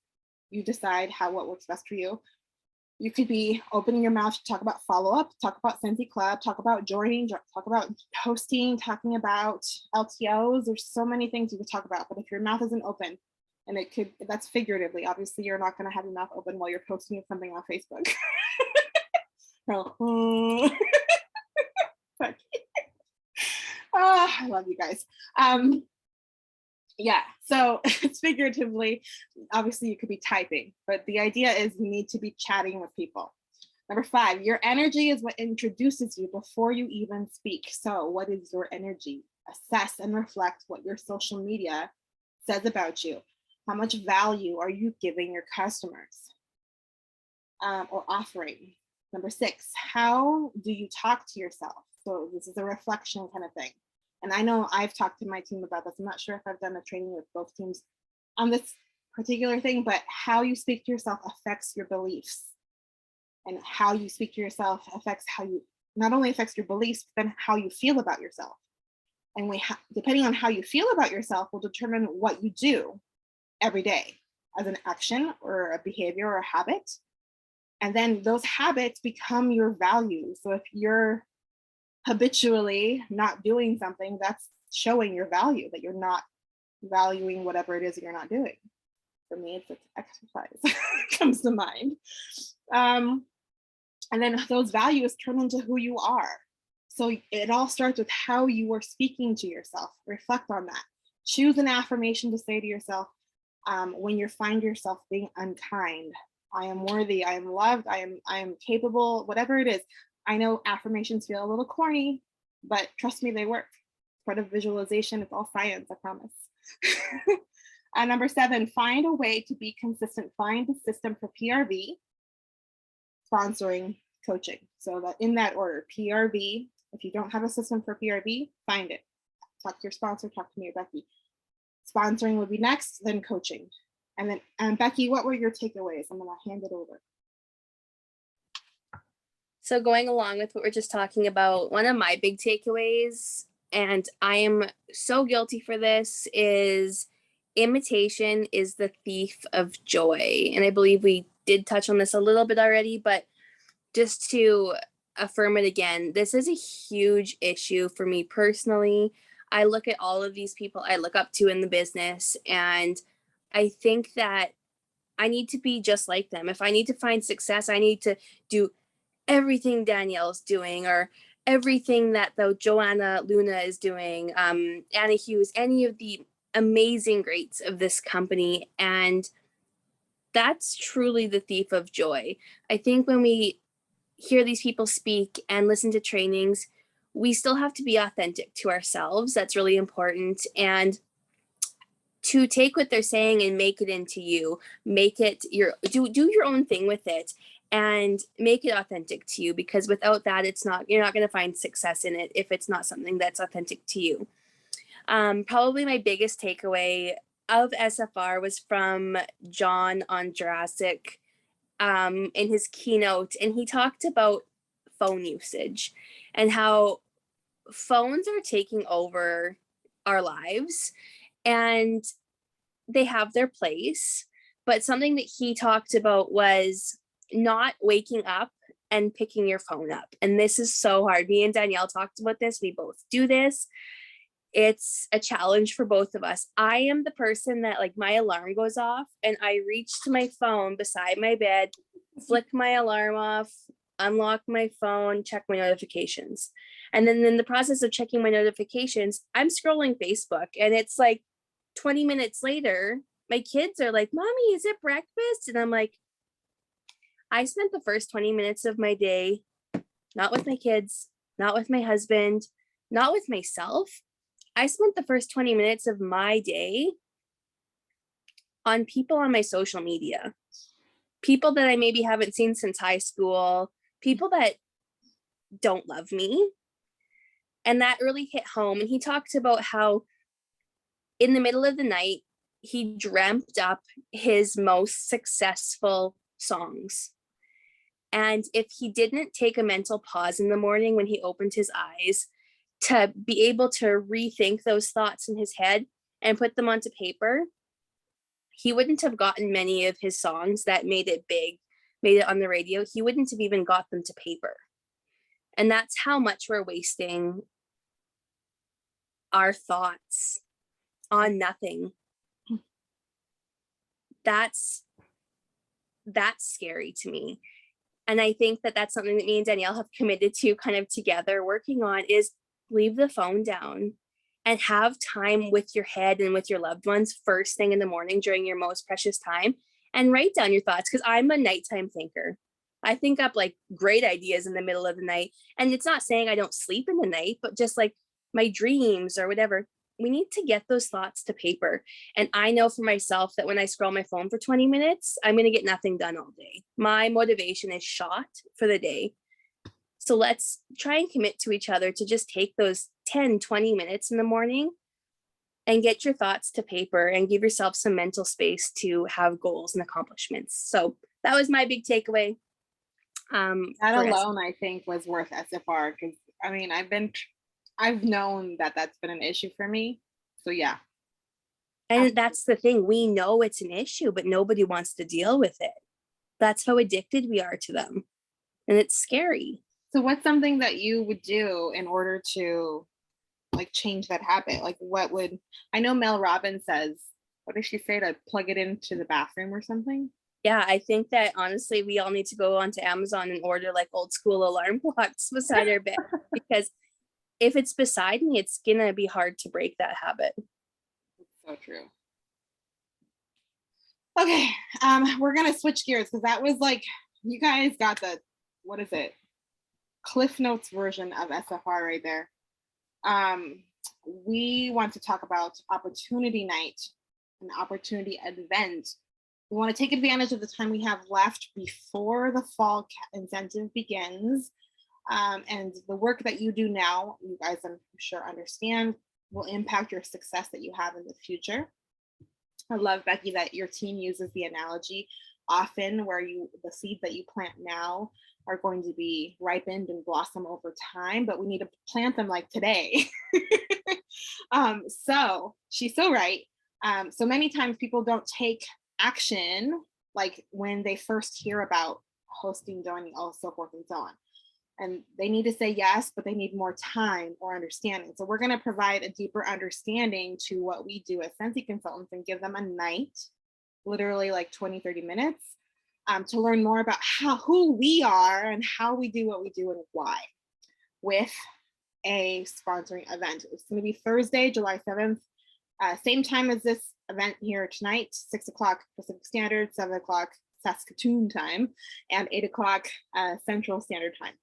You decide what works best for you. You could be opening your mouth to talk about follow-up, talk about Sensi Club, talk about joining, talk about hosting, talking about LTOs. There's so many things you could talk about, but if your mouth isn't open, and that's figuratively, obviously you're not going to have your mouth open while you're posting something on Facebook. I love you guys. Yeah, so it's figuratively, obviously you could be typing, but the idea is you need to be chatting with people. Number 5, your energy is what introduces you before you even speak. So what is your energy? Assess and reflect what your social media says about you. How much value are you giving your customers or offering? Number 6, how do you talk to yourself? So this is a reflection kind of thing. And I know I've talked to my team about this. I'm not sure if I've done a training with both teams on this particular thing, but how you speak to yourself affects your beliefs. And how you speak to yourself affects how you, not only affects your beliefs, but then how you feel about yourself. And depending on how you feel about yourself will determine what you do every day as an action or a behavior or a habit. And then those habits become your values. So if you're habitually not doing something, that's showing your value, that you're not valuing whatever it is that you're not doing. For me, it's exercise comes to mind. And then those values turn into who you are. So it all starts with how you are speaking to yourself. Reflect on that. Choose an affirmation to say to yourself when you find yourself being unkind. I am worthy, I am loved, I am capable, whatever it is. I know affirmations feel a little corny, but trust me, they work. Part of visualization, it's all science, I promise. Number 7, find a way to be consistent. Find a system for PRV, sponsoring, coaching. So that in that order, PRV. If you don't have a system for PRV, find it. Talk to your sponsor, talk to me or Becky. Sponsoring would be next, then coaching. And then Becky, what were your takeaways? I'm gonna hand it over. So going along with what we're just talking about, one of my big takeaways, and I am so guilty for this, is imitation is the thief of joy. And I believe we did touch on this a little bit already, but just to affirm it again, this is a huge issue for me personally. I look at all of these people I look up to in the business, and I think that I need to be just like them. If I need to find success, I need to do everything Danielle's doing, or everything that the Joanna Luna is doing, Anna Hughes, any of the amazing greats of this company. And that's truly the thief of joy. I think when we hear these people speak and listen to trainings, we still have to be authentic to ourselves. That's really important. And to take what they're saying and make it into you, make it your, do your own thing with it and make it authentic to you, because without that, you're not going to find success in it if it's not something that's authentic to you. Probably my biggest takeaway of SFR was from John on Jurassic in his keynote, and he talked about phone usage and how phones are taking over our lives, and they have their place. But something that he talked about was not waking up and picking your phone up. And this is so hard. Me and Danielle talked about this. We both do this. It's a challenge for both of us. I am the person that, like, my alarm goes off and I reach to my phone beside my bed, flick my alarm off, unlock my phone, check my notifications. And then in the process of checking my notifications, I'm scrolling Facebook, and it's like 20 minutes later, my kids are like, "Mommy, is it breakfast?" And I'm like, I spent the first 20 minutes of my day not with my kids, not with my husband, not with myself. I spent the first 20 minutes of my day on people on my social media, people that I maybe haven't seen since high school, people that don't love me. And that really hit home. And he talked about how in the middle of the night, he dreamt up his most successful songs. And if he didn't take a mental pause in the morning when he opened his eyes to be able to rethink those thoughts in his head and put them onto paper, he wouldn't have gotten many of his songs that made it big, made it on the radio. He wouldn't have even got them to paper. And that's how much we're wasting our thoughts on nothing. That's scary to me. And I think that that's something that me and Danielle have committed to kind of together working on, is leave the phone down and have time with your head and with your loved ones first thing in the morning during your most precious time, and write down your thoughts. Because I'm a nighttime thinker. I think up like great ideas in the middle of the night. And it's not saying I don't sleep in the night, but just like my dreams or whatever, we need to get those thoughts to paper. And I know for myself that when I scroll my phone for 20 minutes, I'm going to get nothing done all day. My motivation is shot for the day. So let's try and commit to each other to just take those 10, 20 minutes in the morning and get your thoughts to paper and give yourself some mental space to have goals and accomplishments. So that was my big takeaway. That alone, I think, was worth SFR, because I mean, I've known that that's been an issue for me. So yeah. And that's the thing. We know it's an issue, but nobody wants to deal with it. That's how addicted we are to them. And it's scary. So what's something that you would do in order to like change that habit? Like I know Mel Robbins says, what does she say, to plug it into the bathroom or something? Yeah, I think that honestly, we all need to go onto Amazon and order like old school alarm clocks beside our bed, because if it's beside me, it's gonna be hard to break that habit. So true. Okay, we're gonna switch gears, because that was like, you guys got the, what is it, Cliff Notes version of SFR right there. We want to talk about opportunity night, an opportunity event. We want to take advantage of the time we have left before the fall incentive begins. And the work that you do now, you guys, I'm sure, understand, will impact your success that you have in the future. I love, Becky, that your team uses the analogy often where the seeds that you plant now are going to be ripened and blossom over time, but we need to plant them like today. So she's so right. So many times people don't take action, like when they first hear about hosting, joining, all so forth and so on. And they need to say yes, but they need more time or understanding. So we're going to provide a deeper understanding to what we do as Sensi consultants and give them a night, literally like 20, 30 minutes, to learn more about who we are and how we do what we do and why, with a sponsoring event. It's going to be Thursday, July 7th, same time as this event here tonight, 6 o'clock Pacific Standard, 7 o'clock Saskatoon time, and 8 o'clock Central Standard Time.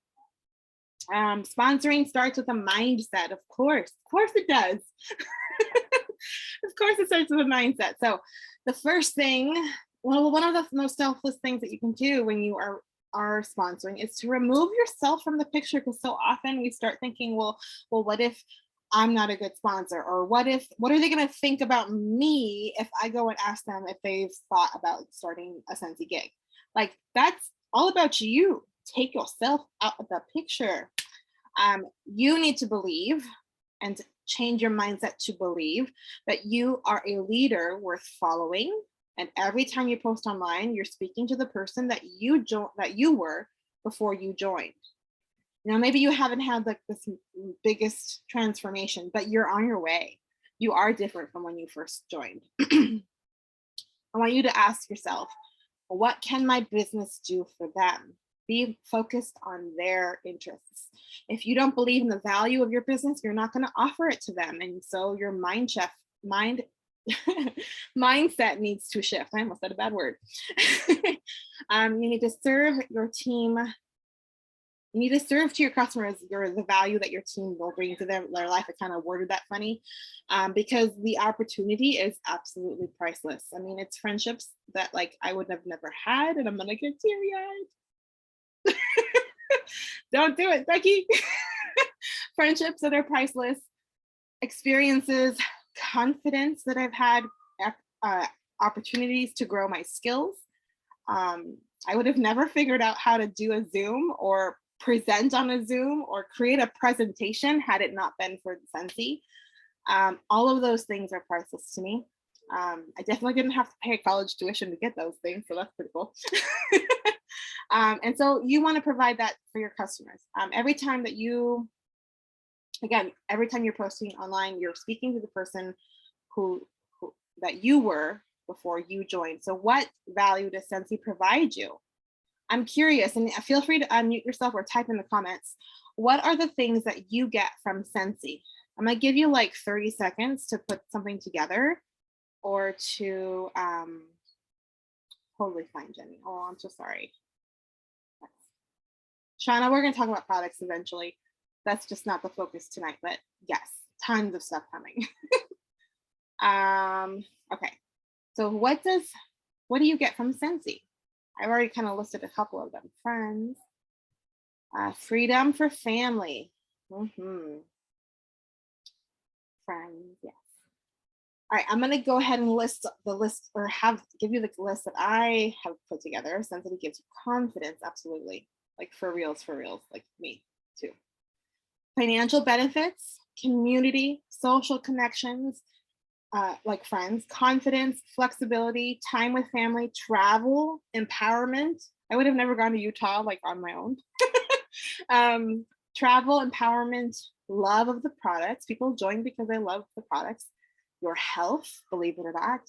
Sponsoring starts with a mindset, of course it does. Of course it starts with a mindset. So the first thing, one of the most selfless things that you can do when you are sponsoring is to remove yourself from the picture, because so often we start thinking, well, what if I'm not a good sponsor, or what are they going to think about me if I go and ask them if they've thought about starting a Sensi gig? Like, that's all about you. Take yourself out of the picture. You need to believe and change your mindset to believe that you are a leader worth following. And every time you post online, you're speaking to the person that you were before you joined. Now, maybe you haven't had like this biggest transformation, but you're on your way. You are different from when you first joined. I want you to ask yourself, what can my business do for them? Be focused on their interests. If you don't believe in the value of your business, you're not going to offer it to them. And so your mindset needs to shift. I almost said a bad word. You need to serve your team. You need to serve to your customers the value that your team will bring to their life. I kind of worded that funny, because the opportunity is absolutely priceless. I mean, it's friendships that like I would have never had, and I'm gonna get teary-eyed. Don't do it, Becky. Friendships that are priceless, experiences, confidence that I've had, opportunities to grow my skills. I would have never figured out how to do a Zoom or present on a Zoom or create a presentation had it not been for the Sensi. All of those things are priceless to me. I definitely didn't have to pay college tuition to get those things, so that's pretty cool. And so you want to provide that for your customers. Every time you're posting online, you're speaking to the person who that you were before you joined. So what value does Sensi provide you? I'm curious, and feel free to unmute yourself or type in the comments. What are the things that you get from Scentsy? I'm gonna give you like 30 seconds to put something together or to totally fine, Jenny. Oh, I'm so sorry. Shauna, we're gonna talk about products eventually. That's just not the focus tonight, but yes, tons of stuff coming. Okay, so what do you get from Scentsy? I've already kind of listed a couple of them. Friends, freedom for family. Friends, yes. All right, I'm gonna go ahead and list the list or give you the list that I have put together. Scentsy gives you confidence, absolutely. Like for reals, like me too. Financial benefits, community, social connections, like friends, confidence, flexibility, time with family, travel, empowerment. I would have never gone to Utah like on my own. Travel, empowerment, love of the products. People join because they love the products. Your health, believe it or not,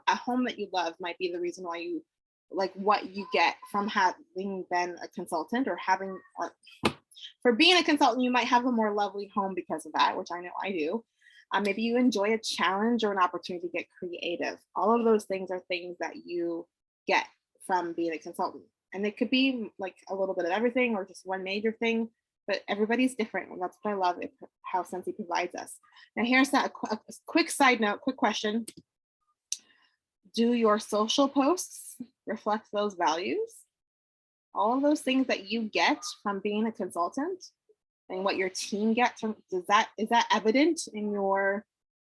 a home that you love might be the reason why you like what you get from having been a consultant or for being a consultant, you might have a more lovely home because of that, which I know I do. Maybe you enjoy a challenge or an opportunity to get creative. All of those things are things that you get from being a consultant. And it could be like a little bit of everything or just one major thing, but everybody's different. And that's what I love, how Scentsy provides us. Now here's a quick side note, quick question. Do your social posts reflect those values? All of those things that you get from being a consultant and what your team gets from, is that evident in your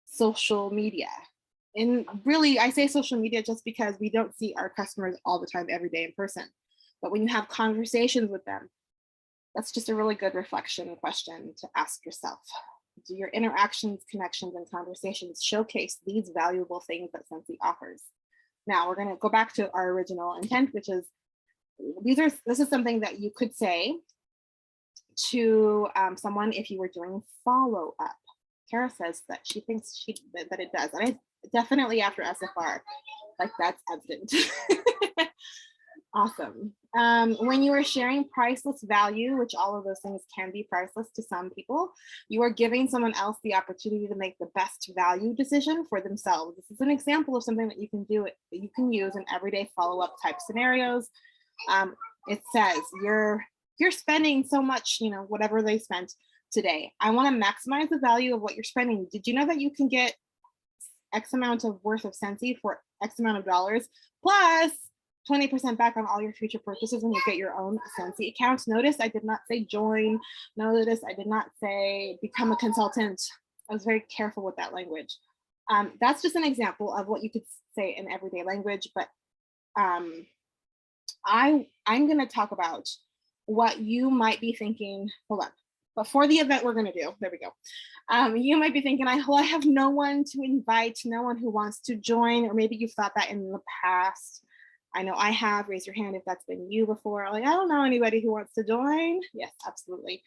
social media? And really, I say social media just because we don't see our customers all the time, every day in person. But when you have conversations with them, that's just a really good reflection question to ask yourself. Do your interactions, connections, and conversations showcase these valuable things that Scentsy offers? Now we're going to go back to our original intent, which is this is something that you could say to someone if you were doing follow up. Kara says that she thinks that it does, and definitely after SFR, like that's evident. Awesome. When you are sharing priceless value, which all of those things can be priceless to some people, you are giving someone else the opportunity to make the best value decision for themselves. This is an example of something that you can do, that you can use in everyday follow-up type scenarios. It says you're spending so much, whatever they spent today. I want to maximize the value of what you're spending. Did you know that you can get X amount of worth of Scentsy for X amount of dollars plus 20% back on all your future purchases when you get your own Scentsy account? Notice I did not say join. Notice I did not say become a consultant. I was very careful with that language. That's just an example of what you could say in everyday language, but I'm going to talk about what you might be thinking. Hold on. Before the event we're going to do, there we go. You might be thinking, I have no one to invite, no one who wants to join, or maybe you've thought that in the past. I know I have. Raise your hand if that's been you before. Like, I don't know anybody who wants to join. Yes, absolutely.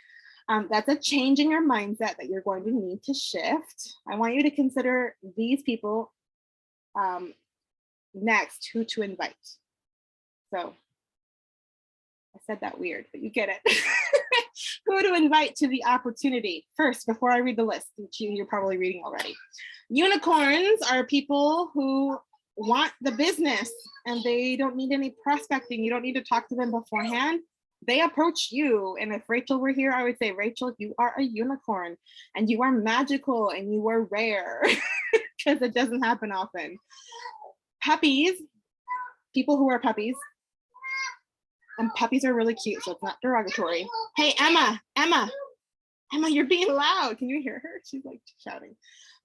That's a change in your mindset that you're going to need to shift. I want you to consider these people next, who to invite. So I said that weird, but you get it. Who to invite to the opportunity. First, before I read the list, which you're probably reading already. Unicorns are people who want the business and they don't need any prospecting. You don't need to talk to them beforehand. They approach you. And if Rachel were here, I would say, Rachel, you are a unicorn and you are magical and you are rare because it doesn't happen often. Puppies, people who are puppies, and puppies are really cute, so it's not derogatory. Hey, Emma, you're being loud. Can you hear her? She's like shouting.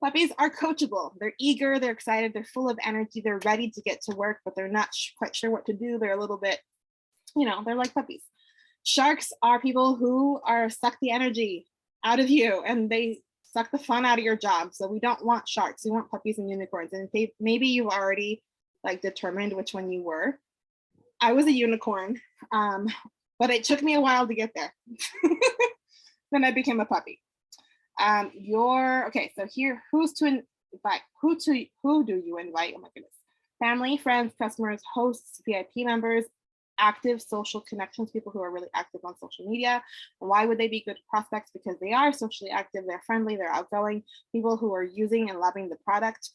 Puppies are coachable. They're eager, they're excited, they're full of energy, they're ready to get to work, but they're not quite sure what to do. They're a little bit, they're like puppies. Sharks are people who suck the energy out of you and they suck the fun out of your job. So we don't want sharks. We want puppies and unicorns. And maybe you've already determined which one you were. I was a unicorn, but it took me a while to get there. Then I became a puppy. Okay, so here, who's to invite? Who do you invite? Oh my goodness. Family, friends, customers, hosts, VIP members, active social connections, people who are really active on social media. And why would they be good prospects? Because they are socially active, they're friendly, they're outgoing, people who are using and loving the product.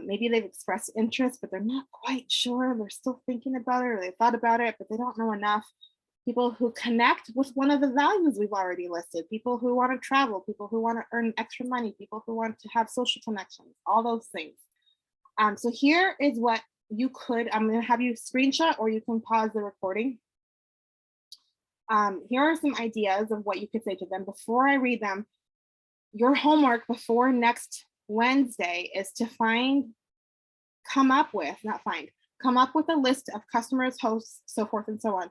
Maybe they've expressed interest, but they're not quite sure. They're still thinking about it, or they thought about it, but they don't know enough. People who connect with one of the values we've already listed, people who want to travel, people who want to earn extra money, people who want to have social connections, all those things. So here is what you could, I'm going to have you screenshot or you can pause the recording. Here are some ideas of what you could say to them. Before I read them, your homework before next Wednesday is to come up with a list of customers, hosts, so forth and so on.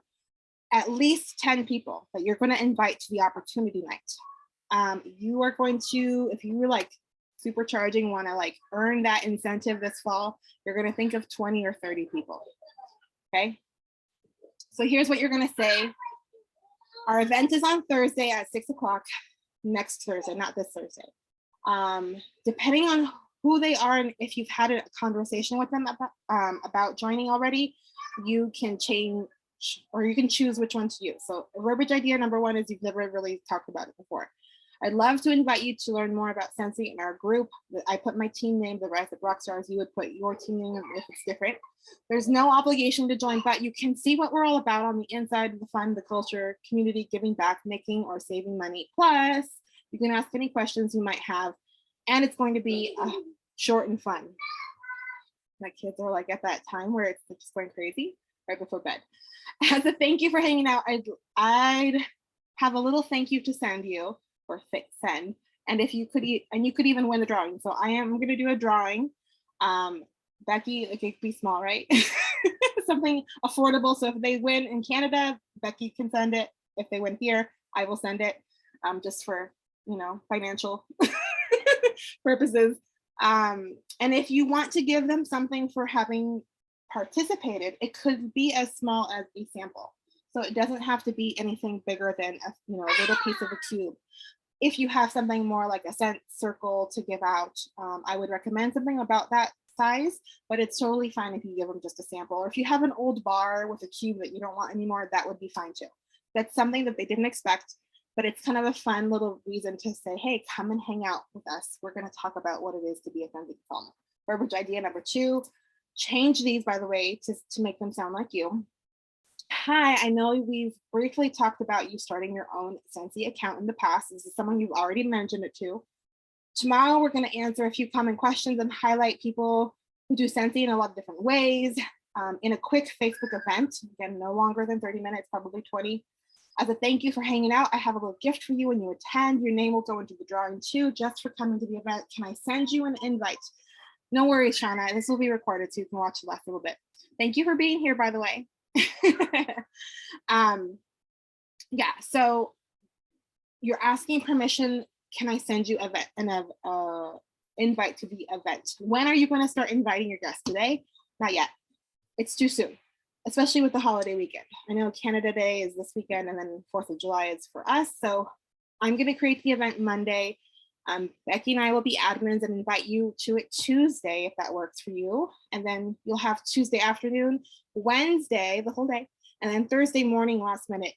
At least 10 people that you're going to invite to the opportunity night. You are going to, if you were like supercharging, want to like earn that incentive this fall, you're going to think of 20 or 30 people. Okay. So here's what you're going to say. Our event is on Thursday at 6 o'clock, next Thursday, not this Thursday. Depending on who they are and if you've had a conversation with them about joining already, you can change or you can choose which one to use. So verbiage idea number one is you've never really talked about it before. I'd love to invite you to learn more about Scentsy in our group. I put my team name, the Rise Up Rockstars. You would put your team name if it's different. There's no obligation to join, but you can see what we're all about on the inside, the fun, the culture, community, giving back, making or saving money. Plus, you can ask any questions you might have, and it's going to be short and fun. My kids are like at that time where it's just going crazy right before bed. As a thank you for hanging out, I'd have a little thank you to send you, or send, and if you could, and you could even win the drawing. So I am going to do a drawing. Becky, like it could be small, right? Something affordable. So if they win in Canada, Becky can send it. If they win here, I will send it, just for, you know, financial purposes. And if you want to give them something for having participated, it could be as small as a sample. So it doesn't have to be anything bigger than a little piece of a cube. If you have something more like a scent circle to give out, I would recommend something about that size, but it's totally fine if you give them just a sample. Or if you have an old bar with a cube that you don't want anymore, that would be fine too. That's something that they didn't expect, but it's kind of a fun little reason to say, hey, come and hang out with us. We're going to talk about what it is to be a Scentsy consultant. Verbiage idea number two, change these, by the way, to make them sound like you. Hi, I know we've briefly talked about you starting your own Scentsy account in the past. This is someone you've already mentioned it to. Tomorrow, we're going to answer a few common questions and highlight people who do Scentsy in a lot of different ways in a quick Facebook event. Again, no longer than 30 minutes, probably 20. As a thank you for hanging out, I have a little gift for you when you attend. Your name will go into the drawing too, just for coming to the event. Can I send you an invite? No worries, Shauna. This will be recorded so you can watch the last little bit. Thank you for being here, by the way. Yeah, so you're asking permission. Can I send you an invite to the event? When are you going to start inviting your guests? Today? Not yet. It's too soon, especially with the holiday weekend. I know Canada Day is this weekend, and then 4th of July is for us. So I'm going to create the event Monday. Becky and I will be admins and invite you to it Tuesday if that works for you. And then you'll have Tuesday afternoon, Wednesday, the whole day, and then Thursday morning last minute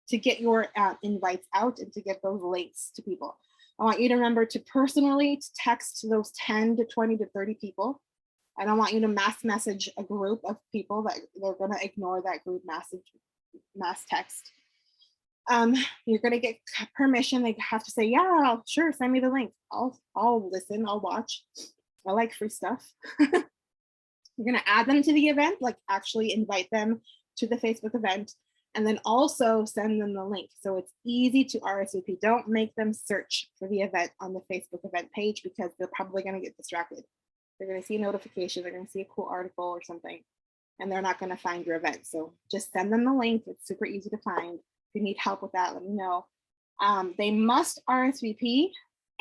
to get your invites out and to get those links to people. I want you to remember to personally text those 10 to 20 to 30 people. I don't want you to mass message a group of people that they're going to ignore that group mass text. You're going to get permission. They have to say, yeah, sure, send me the link. I'll listen, I'll watch. I like free stuff. You're going to add them to the event, like actually invite them to the Facebook event, and then also send them the link. So it's easy to RSVP. Don't make them search for the event on the Facebook event page because they're probably going to get distracted. They're going to see a notification, they're going to see a cool article or something, and they're not going to find your event. So just send them the link. It's super easy to find. If you need help with that, let me know. They must RSVP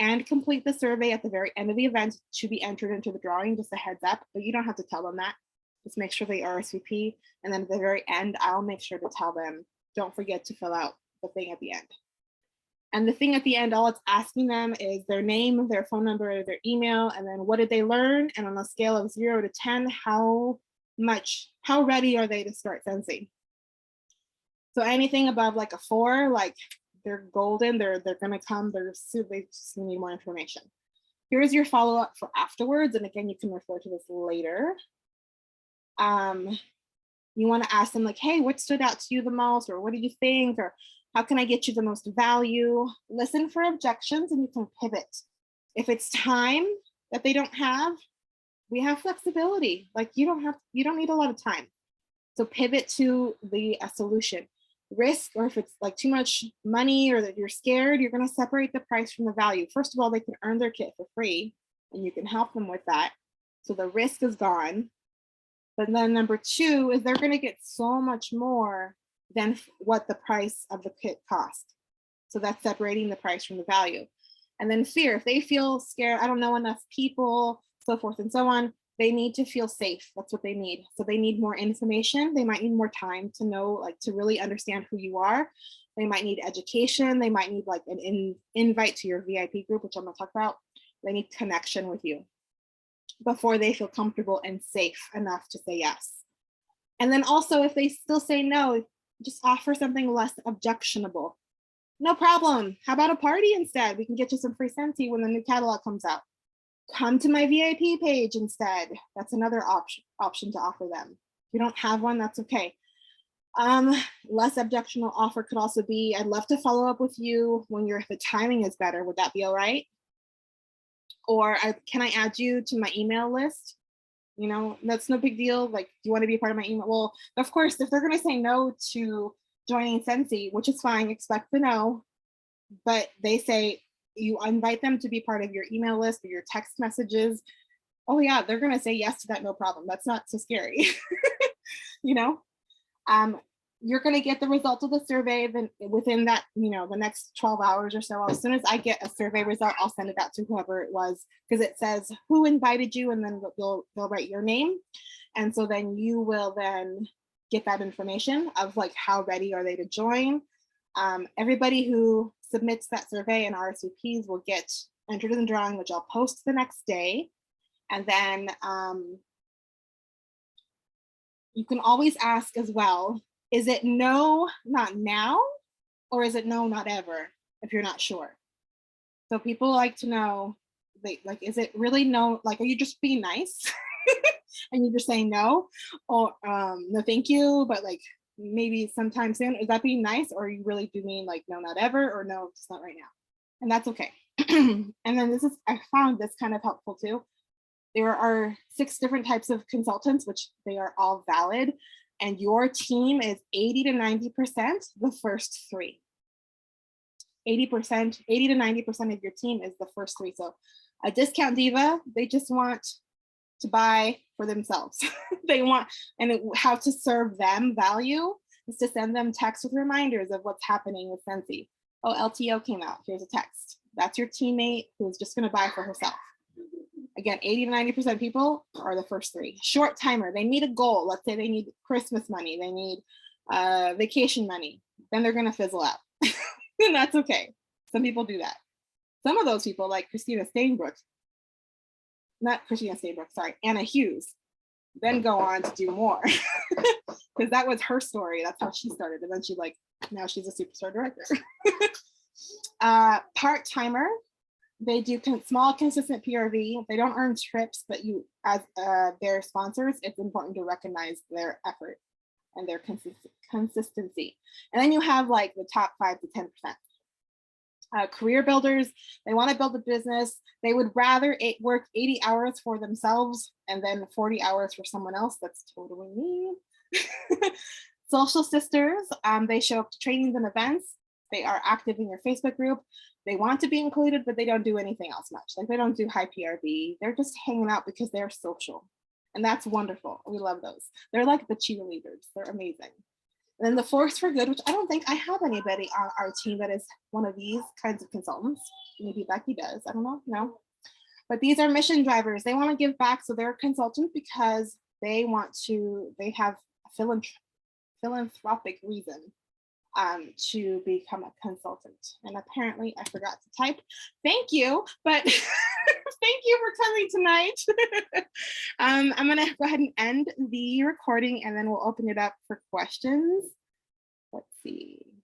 and complete the survey at the very end of the event to be entered into the drawing, just a heads up, but you don't have to tell them that. Just make sure they RSVP. And then at the very end, I'll make sure to tell them, don't forget to fill out the thing at the end. And the thing at the end, all it's asking them is their name, their phone number, their email, and then what did they learn? And on a scale of 0 to 10, how how ready are they to start sensing? So anything above like a 4, like they're golden, they're gonna come, they just need more information. Here's your follow-up for afterwards. And again, you can refer to this later. You want to ask them like, hey, what stood out to you the most? Or what do you think? Or how can I get you the most value? Listen for objections and you can pivot. If it's time that they don't have, we have flexibility. Like you don't need a lot of time. So pivot to a solution. Risk, or if it's like too much money or that you're scared, you're going to separate the price from the value. First of all, they can earn their kit for free and you can help them with that. So the risk is gone. But then number 2 is they're going to get so much more than what the price of the kit cost. So that's separating the price from the value. And then fear, if they feel scared, I don't know enough people, so forth and so on, they need to feel safe. That's what they need. So they need more information. They might need more time to know, like to really understand who you are. They might need education. They might need like an invite to your VIP group, which I'm going to talk about. They need connection with you before they feel comfortable and safe enough to say yes. And then also, if they still say no, just offer something less objectionable. No problem. How about a party instead? We can get you some free Scentsy when the new catalog comes out. Come to my VIP page instead. That's another option to offer them. If you don't have one, that's okay. Less objectionable offer could also be, I'd love to follow up with you when the timing is better. Would that be all right? Or can I add you to my email list? You know, that's no big deal. Like, do you want to be a part of my email? Well, of course, if they're going to say no to joining Scentsy, which is fine, expect the no, but they say you invite them to be part of your email list or your text messages. Oh yeah, they're going to say yes to that, no problem. That's not so scary. You know, you're going to get the result of the survey within that, you know, the next 12 hours or so. As soon as I get a survey result, I'll send it out to whoever it was, because it says who invited you, and then they'll write your name. And so then you will then get that information of like how ready are they to join. Everybody who submits that survey and RSVPs will get entered in the drawing, which I'll post the next day. And then you can always ask as well, is it no, not now, or is it no, not ever, if you're not sure? So people like to know, like, is it really no, like, are you just being nice? And you're just saying no, or no, thank you, but like maybe sometime soon. Is that being nice, or you really do mean like no, not ever, or no, just not right now? And that's okay. And then I found this kind of helpful too. There are 6 different types of consultants, which they are all valid. And your team is 80 to 90% the first 3. 80 to 90% of your team is the first 3. So a discount diva, they just want to buy for themselves. They want, and how to serve them value is to send them texts with reminders of what's happening with Scentsy. Oh, LTO came out, here's a text. That's your teammate who's just gonna buy for herself. Again, 80 to 90% people are the first 3. Short timer, they need a goal. Let's say they need Christmas money, they need vacation money. Then they're gonna fizzle out. And that's okay. Some people do that. Some of those people, like Anna Hughes, then go on to do more. Because that was her story. That's how she started. And then now she's a superstar director. Part-timer, they do small, consistent PRV. They don't earn trips, but you, as their sponsors, it's important to recognize their effort and their consistency. And then you have like the top 5 to 10%. Career builders, they want to build a business. They would rather work 80 hours for themselves and then 40 hours for someone else. That's totally me. Social sisters, they show up to trainings and events. They are active in your Facebook group. They want to be included, but they don't do anything else much. Like they don't do high PRV. They're just hanging out because they're social. And that's wonderful. We love those. They're like the cheerleaders. They're amazing. And then the force for good, which I don't think I have anybody on our team that is one of these kinds of consultants. Maybe Becky does. I don't know. No. But these are mission drivers. They want to give back. So they're a consultant because they have a philanthropic reason to become a consultant. And apparently I forgot to type thank you, but Thank you for coming tonight. I'm gonna go ahead and end the recording and then we'll open it up for questions. Let's see.